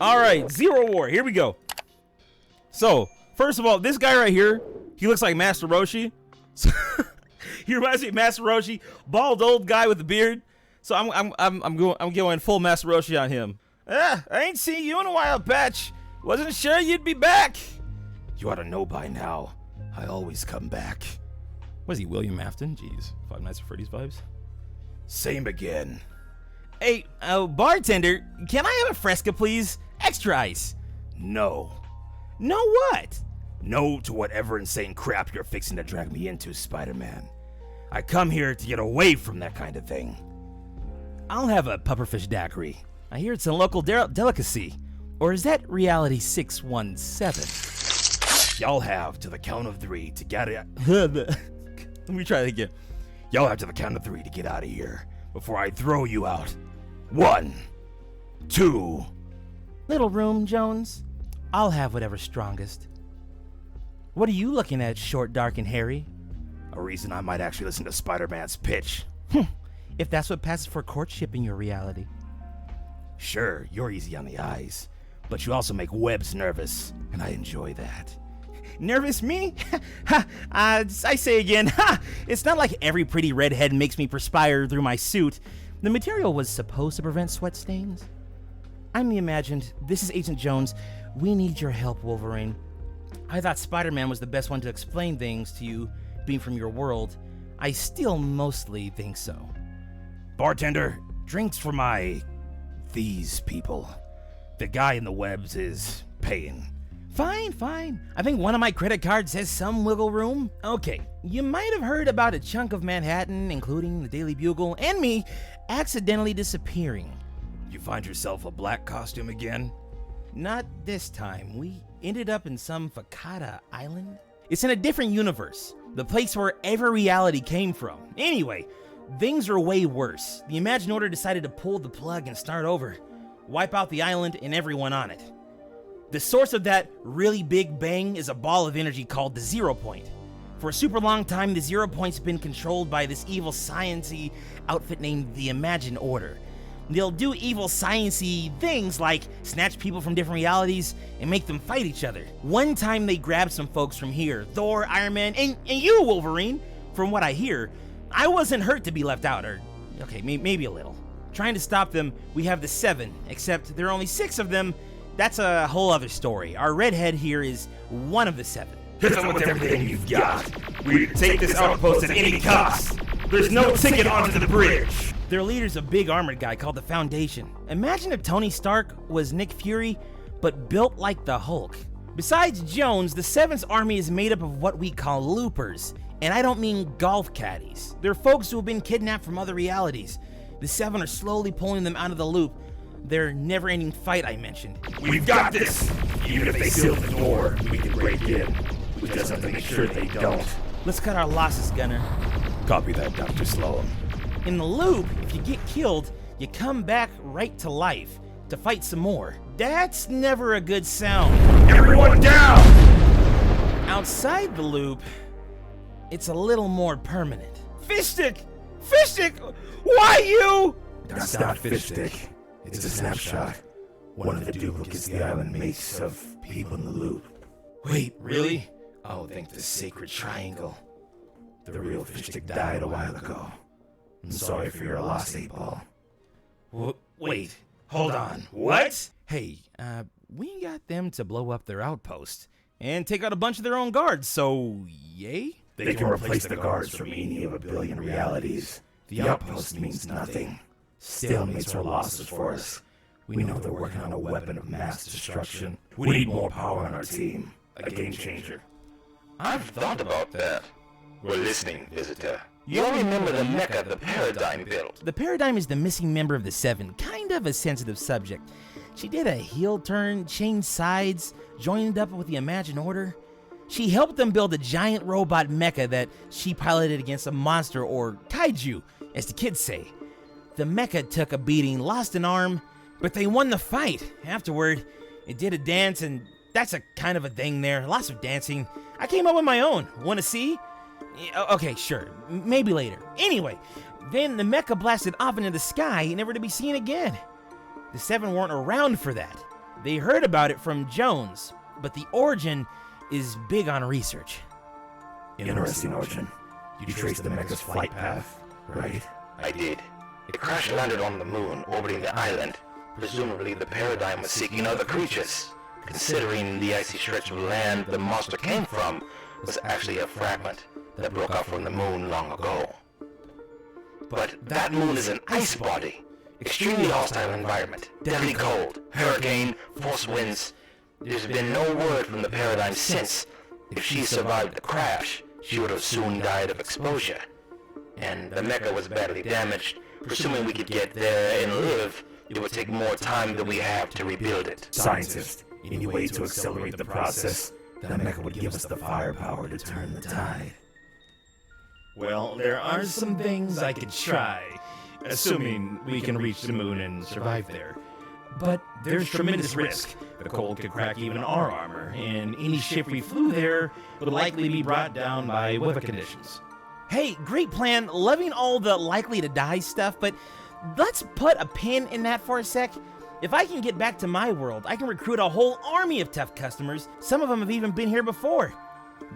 All right, Zero War. Here we go. So, first of all, this guy right here, he looks like Master Roshi. He reminds me of Master Roshi, bald old guy with a beard. So I'm going full Master Roshi on him. I ain't seen you in a while, Patch. Wasn't sure you'd be back. You ought to know by now. I always come back. Was he William Afton? Jeez, Five Nights at Freddy's vibes. Same again. Hey, bartender, can I have a Fresca, please? Extra ice. No. No what? No to whatever insane crap you're fixing to drag me into, Spider-Man. I come here to get away from that kind of thing. I'll have a pufferfish daiquiri. I hear it's a local delicacy. Or is that reality 617? Y'all have to the count of 3 to get it. Let me try that again. Y'all have to the count of 3 to get out of here before I throw you out. 1, 2. Little room, Jones. I'll have whatever's strongest. What are you looking at, short, dark, and hairy? A reason I might actually listen to Spider-Man's pitch. If that's what passes for courtship in your reality. Sure, you're easy on the eyes, but you also make Webbs nervous, and I enjoy that. Nervous me? I say again, it's not like every pretty redhead makes me perspire through my suit. The material was supposed to prevent sweat stains. I'm the Imagined. This is Agent Jones. We need your help, Wolverine. I thought Spider-Man was the best one to explain things to you, being from your world. I still mostly think so. Bartender, drinks for these people. The guy in the webs is paying. Fine. I think one of my credit cards has some wiggle room. Okay, you might have heard about a chunk of Manhattan, including the Daily Bugle, and me, accidentally disappearing. You find yourself a black costume again? Not this time. We ended up in some Fakata island. It's in a different universe, the place where every reality came from. Anyway, things are way worse. The Imagined Order decided to pull the plug and start over. Wipe out the island and everyone on it. The source of that really big bang is a ball of energy called the Zero Point. For a super long time, the Zero Point's been controlled by this evil science-y outfit named the Imagined Order. They'll do evil science-y things like snatch people from different realities and make them fight each other. One time they grabbed some folks from here, Thor, Iron Man, and you, Wolverine. From what I hear, I wasn't hurt to be left out, or okay, maybe a little. Trying to stop them, we have the 7, except there are only 6 of them. That's a whole other story. Our redhead here is one of the 7. Hit them with everything you've got. We take this outpost at any cost. There's no ticket onto the bridge. Their leader's a big armored guy called the Foundation. Imagine if Tony Stark was Nick Fury, but built like the Hulk. Besides Jones, the 7th army is made up of what we call loopers. And I don't mean golf caddies. They're folks who have been kidnapped from other realities. The 7 are slowly pulling them out of the loop. Their never-ending fight I mentioned. We've got this! Even if they seal the door, we can break in. We just have to make sure they don't. Let's cut our losses, Gunner. Copy that, Dr. Sloan. In the loop, if you get killed, you come back right to life to fight some more. That's never a good sound. Everyone down! Outside the loop, it's a little more permanent. Fishstick! Fishstick! Why you? That's not Fishstick. It's a snapshot. One of the duplicates the island makes of people in the loop. Wait, really? Oh, thank the sacred triangle. The real Fishstick died a while ago. I'm sorry for your loss, 8-Ball. Wait, hold on. What? Hey, we got them to blow up their outpost and take out a bunch of their own guards, so yay? They can replace the guards from any of a billion realities. The outpost means nothing. Stalemates are losses for us. We know they're working on a weapon of mass destruction. We need more power on our team. A game changer. I've thought about that. We're listening, visitor. You'll remember the mecha the Paradigm built. The Paradigm is the missing member of the 7, kind of a sensitive subject. She did a heel turn, changed sides, joined up with the Imagined Order. She helped them build a giant robot mecha that she piloted against a monster, or kaiju, as the kids say. The mecha took a beating, lost an arm, but they won the fight. Afterward, it did a dance, and that's a kind of a thing there. Lots of dancing. I came up with my own. Want to see? Okay, sure. Maybe later. Anyway, then the mecha blasted off into the sky, never to be seen again. The 7 weren't around for that. They heard about it from Jones, but the origin is big on research. Interesting origin. You traced the mecha's flight path, right? I did. It crash landed on the moon, orbiting the island. Presumably the paradigm was seeking other creatures. Considering the icy stretch of land the monster came from was actually a fragment that broke out from the moon long ago. But that moon is an ice body. Extremely hostile environment, deadly cold, hurricane, force winds. There's been no word from the paradigm since. If she survived the crash, she would have soon died of exposure. And the mecha was badly damaged. Presuming we could get there and live, it would take more time than we have to rebuild it. Scientist, any way to accelerate the process, that mecha would give us the firepower to turn the tide. Well, there are some things I could try, assuming we can reach the moon and survive there. But there's tremendous risk. The cold could crack even our armor, and any ship we flew there would likely be brought down by weather conditions. Hey, great plan, loving all the likely to die stuff, but let's put a pin in that for a sec. If I can get back to my world, I can recruit a whole army of tough customers. Some of them have even been here before.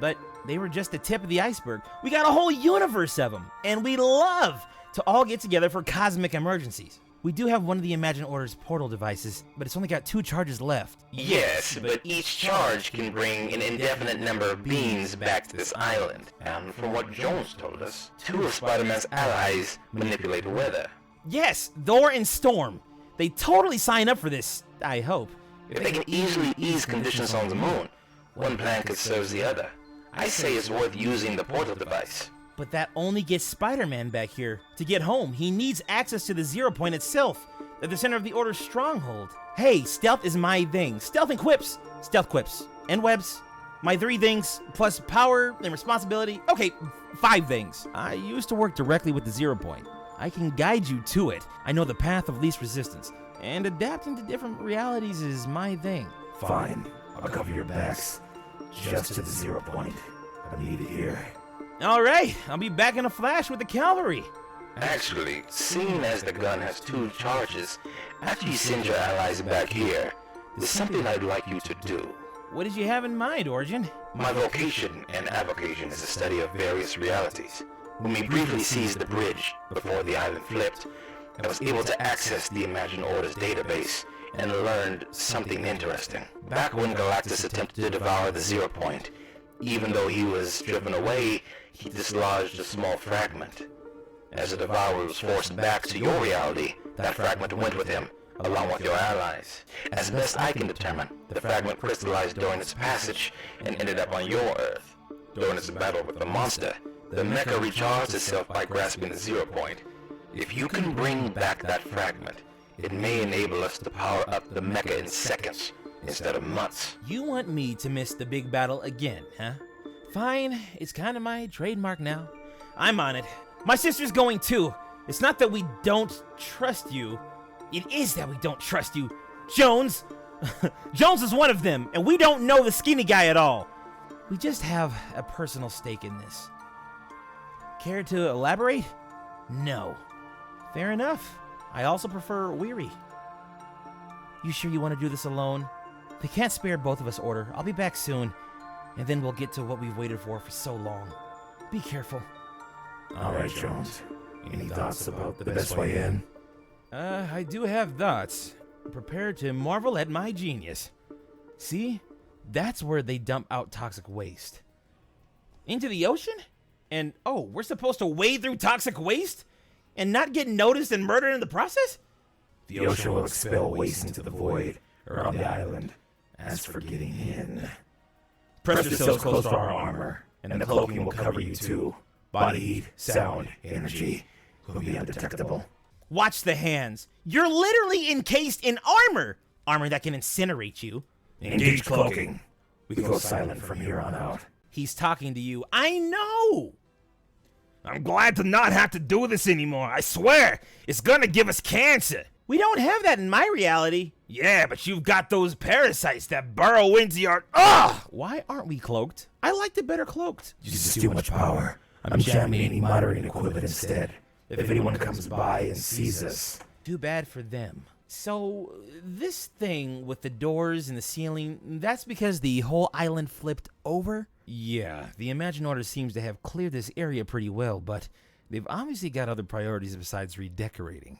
But they were just the tip of the iceberg. We got a whole universe of them, and we love to all get together for cosmic emergencies. We do have one of the Imagine Order's portal devices, but it's only got 2 charges left. Yes, but each charge can bring an indefinite number of beings back to this island. And from what Jones told us, 2 of Spider-Man's allies manipulate the weather. Yes, Thor and Storm. They totally sign up for this, I hope. If they can easily ease conditions on the moon, one plan could serve the other. I say it's worth using the portal device. But that only gets Spider-Man back here. To get home, he needs access to the Zero Point itself, at the center of the Order's stronghold. Hey, stealth is my thing. Stealth and quips. Stealth quips. And webs. My 3 things, plus power and responsibility. Okay, 5 things. I used to work directly with the Zero Point. I can guide you to it. I know the path of least resistance. And adapting to different realities is my thing. Fine, I'll cover your backs. Just to the Zero Point. I need it here. All right, I'll be back in a flash with the cavalry. Actually, seeing as the gun has 2 charges, after you send your allies back here, there's something I'd like you to do. What did you have in mind, Origin? My vocation and avocation is the study of various realities. When we briefly seized the bridge before the island flipped, I was able to access the Imagine Order's database and learned something interesting. Back when Galactus attempted to devour the Zero Point, even though he was driven away, he dislodged a small fragment. As the devourer was forced back to your reality, that fragment went with him, along with your allies. As best I can determine, the fragment crystallized during its passage and ended up on your Earth. During its battle with the monster, the mecha recharged itself by grasping the Zero Point. If you can bring back that fragment, it may enable us to power up the mecha in seconds, instead of months. You want me to miss the big battle again, huh? Fine, it's kind of my trademark now. I'm on it. My sister's going too. It's not that we don't trust you. It is that we don't trust you. Jones! Jones is one of them, and we don't know the skinny guy at all. We just have a personal stake in this. Care to elaborate? No. Fair enough. I also prefer Weary. You sure you want to do this alone? They can't spare both of us, Order. I'll be back soon, and then we'll get to what we've waited for so long. Be careful. All right, Jones. Any thoughts about the best way in? I do have thoughts. Prepare to marvel at my genius. See? That's where they dump out toxic waste. Into the ocean? And, oh, we're supposed to wade through toxic waste? And not get noticed and murdered in the process? The ocean will expel waste into the void around the island. As for getting in, press yourselves close to our armor, and the cloaking will cover you too. Body heat, sound, energy will be undetectable. Watch the hands. You're literally encased in armor. Armor that can incinerate you. Engage cloaking. We go silent from here on out. He's talking to you. I know. I'm glad to not have to do this anymore. I swear, it's gonna give us cancer. We don't have that in my reality. Yeah, but you've got those parasites that burrow into your... Ugh! Why aren't we cloaked? I liked it better cloaked. Uses too much power. I'm jamming any moderating equipment instead. If anyone comes by and sees us... Too bad for them. So, this thing with the doors and the ceiling, that's because the whole island flipped over? Yeah, the Imagine Order seems to have cleared this area pretty well, but they've obviously got other priorities besides redecorating.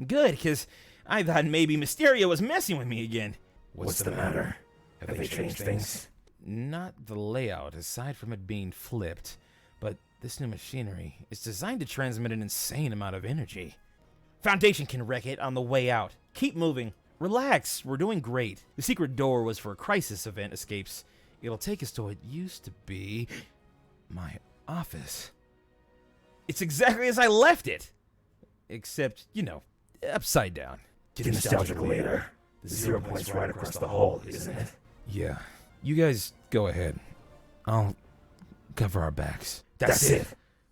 Good, because I thought maybe Mysterio was messing with me again. What's the matter? Have they changed things? Not the layout, aside from it being flipped, but this new machinery is designed to transmit an insane amount of energy. Foundation can wreck it on the way out. Keep moving. Relax, we're doing great. The secret door was for crisis event escapes. It'll take us to what used to be my office. It's exactly as I left it. Except, upside down. Get nostalgic later. The 0 point's right across the hole, isn't it? Yeah. You guys go ahead. I'll cover our backs. That's it.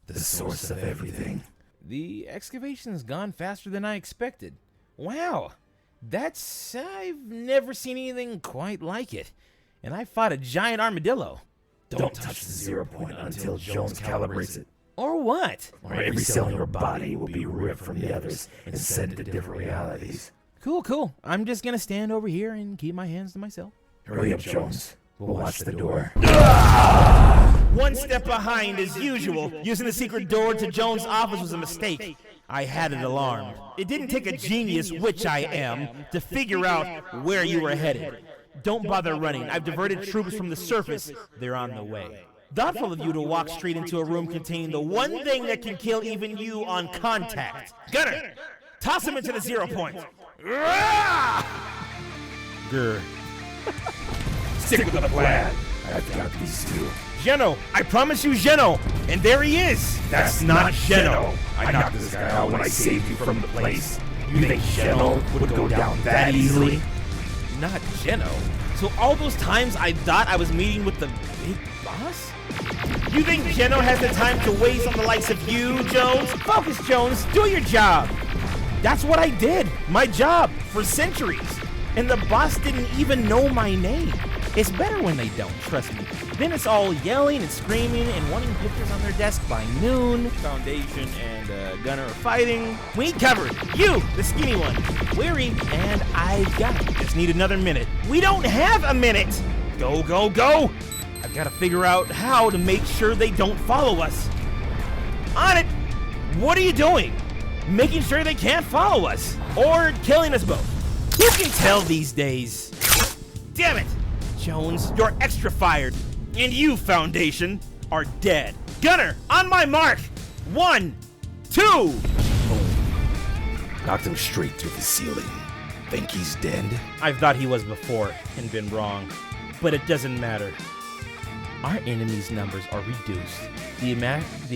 The source of everything. The excavation's gone faster than I expected. Wow. I've never seen anything quite like it. And I fought a giant armadillo. Don't touch the 0 point until Jones calibrates it. Or what? Or every cell in your body will be ripped from the others and sent to different realities. Cool. I'm just gonna stand over here and keep my hands to myself. Hurry up, Jones. We'll watch the door. One step behind as usual. Using the secret door to Jones' office was a mistake. I had it alarmed. It didn't take a genius, which I am, to figure out where you were headed. Don't bother running. I've diverted troops from the surface. They're on the way. Thoughtful of you to walk straight into a room containing the one thing that can kill even you on contact. Gunner, toss him into the 0 point. Grr. Stick with the plan. I've got these two. Geno, I promise you Geno, and there he is. That's not Geno. I knocked this guy out when I saved you from the place. You think Geno would go down that easily? Not Geno. So all those times I thought I was meeting with the big boss? You think Geno has the time to waste on the likes of you, Jones? Focus, Jones. Do your job. That's what I did. My job for centuries. And the boss didn't even know my name. It's better when they don't, trust me. Then it's all yelling and screaming and wanting pictures on their desk by noon. Foundation and Gunner are fighting. We covered. You, the skinny one. Weary, and I got it. Just need another minute. We don't have a minute. Go. I've got to figure out how to make sure they don't follow us. On it. What are you doing? Making sure they can't follow us. Or killing us both. Who can tell these days? Damn it. Jones, you're extra fired. And you, Foundation, are dead. Gunner, on my mark. 1, 2. Knocked him straight through the ceiling. Think he's dead? I thought he was before and been wrong. But it doesn't matter. Our enemies' numbers are reduced. The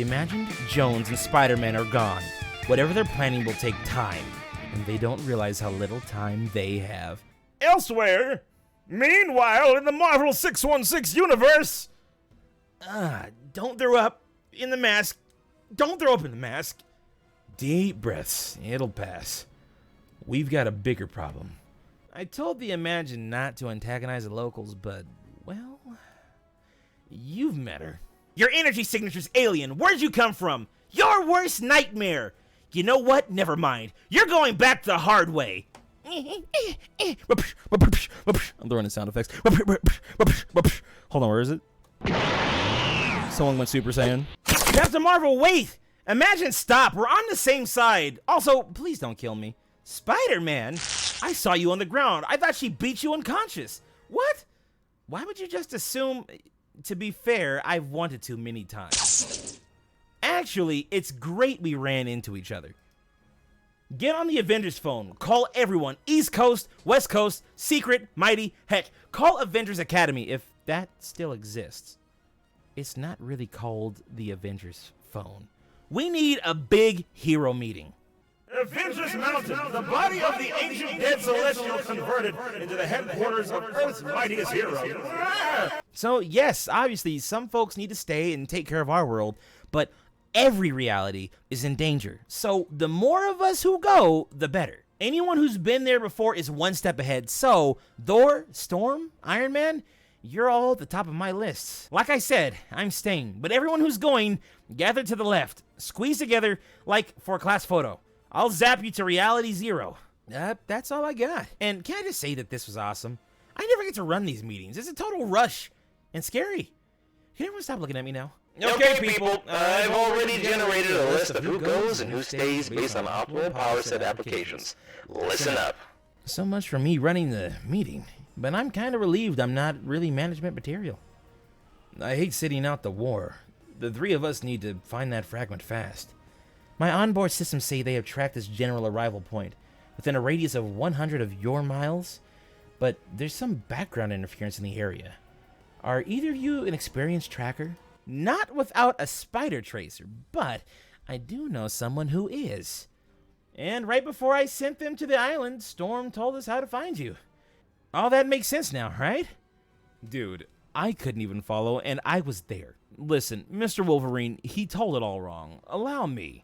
imagined Jones and Spider-Man are gone. Whatever they're planning will take time. And they don't realize how little time they have. Elsewhere, meanwhile, in the Marvel 616 universe... don't throw up in the mask. Don't throw up in the mask. Deep breaths. It'll pass. We've got a bigger problem. I told the Imagine not to antagonize the locals, but, well... You've met her. Your energy signature's alien. Where'd you come from? Your worst nightmare. You know what? Never mind. You're going back the hard way. I'm throwing in sound effects. Hold on, where is it? Someone went Super Saiyan. Captain Marvel, wait! Imagine, stop. We're on the same side. Also, please don't kill me. Spider-Man? I saw you on the ground. I thought she beat you unconscious. What? Why would you just assume... To be fair, I've wanted to many times. Actually, it's great we ran into each other. Get on the Avengers phone. Call everyone. East Coast, West Coast, Secret, Mighty, heck, call Avengers Academy if that still exists. It's not really called the Avengers phone. We need a big hero meeting. Avengers Mountain, the body of the ancient dead celestial converted into the headquarters of Earth's mightiest heroes. So, yes, obviously, some folks need to stay and take care of our world, but every reality is in danger. So, the more of us who go, the better. Anyone who's been there before is one step ahead. So, Thor, Storm, Iron Man, you're all at the top of my list. Like I said, I'm staying, but everyone who's going, gather to the left. Squeeze together like for a class photo. I'll zap you to reality 0. That's all I got. And can I just say that this was awesome? I never get to run these meetings. It's a total rush and scary. Can everyone stop looking at me now? Okay, people, I've already generated a list of who goes and who stays based on optimal power set applications. Listen up. So much for me running the meeting, but I'm kind of relieved I'm not really management material. I hate sitting out the war. The three of us need to find that fragment fast. My onboard systems say they have tracked this general arrival point within a radius of 100 of your miles, but there's some background interference in the area. Are either of you an experienced tracker? Not without a spider tracer, but I do know someone who is. And right before I sent them to the island, Storm told us how to find you. All that makes sense now, right? Dude, I couldn't even follow, and I was there. Listen, Mr. Wolverine, he told it all wrong. Allow me.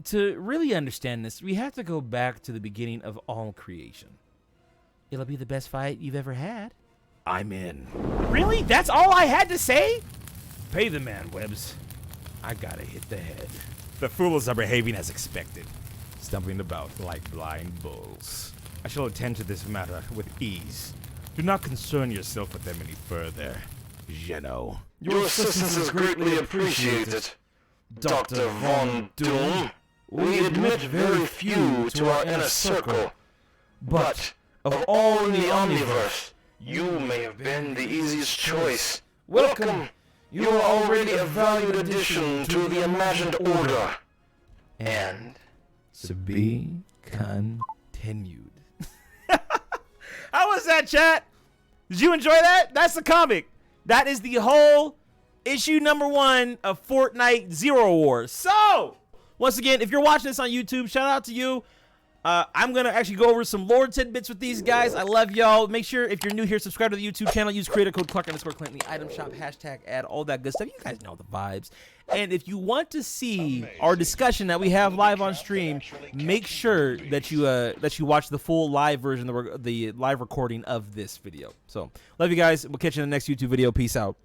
To really understand this, we have to go back to the beginning of all creation. It'll be the best fight you've ever had. I'm in. Really? That's all I had to say? Pay the man, Webbs. I gotta hit the head. The fools are behaving as expected, stumbling about like blind bulls. I shall attend to this matter with ease. Do not concern yourself with them any further, Geno. Your assistance is greatly appreciated, Dr. Von Doom. We admit very few to our inner circle, but of all in the Omniverse, you may have been the easiest choice. Welcome. You are already a valued addition to the imagined order. And to be continued. How was that, chat? Did you enjoy that? That's the comic. That is the whole issue #1 of Fortnite Zero War. So, once again, if you're watching this on YouTube, shout out to you. I'm going to actually go over some lore tidbits with these guys. I love y'all. Make sure, if you're new here, subscribe to the YouTube channel. Use creator code Clark_Clint in the item shop, hashtag ad, all that good stuff. You guys know the vibes. And if you want to see our discussion that we have live on stream, make sure that you watch the full live version, the live recording of this video. So, love you guys. We'll catch you in the next YouTube video. Peace out.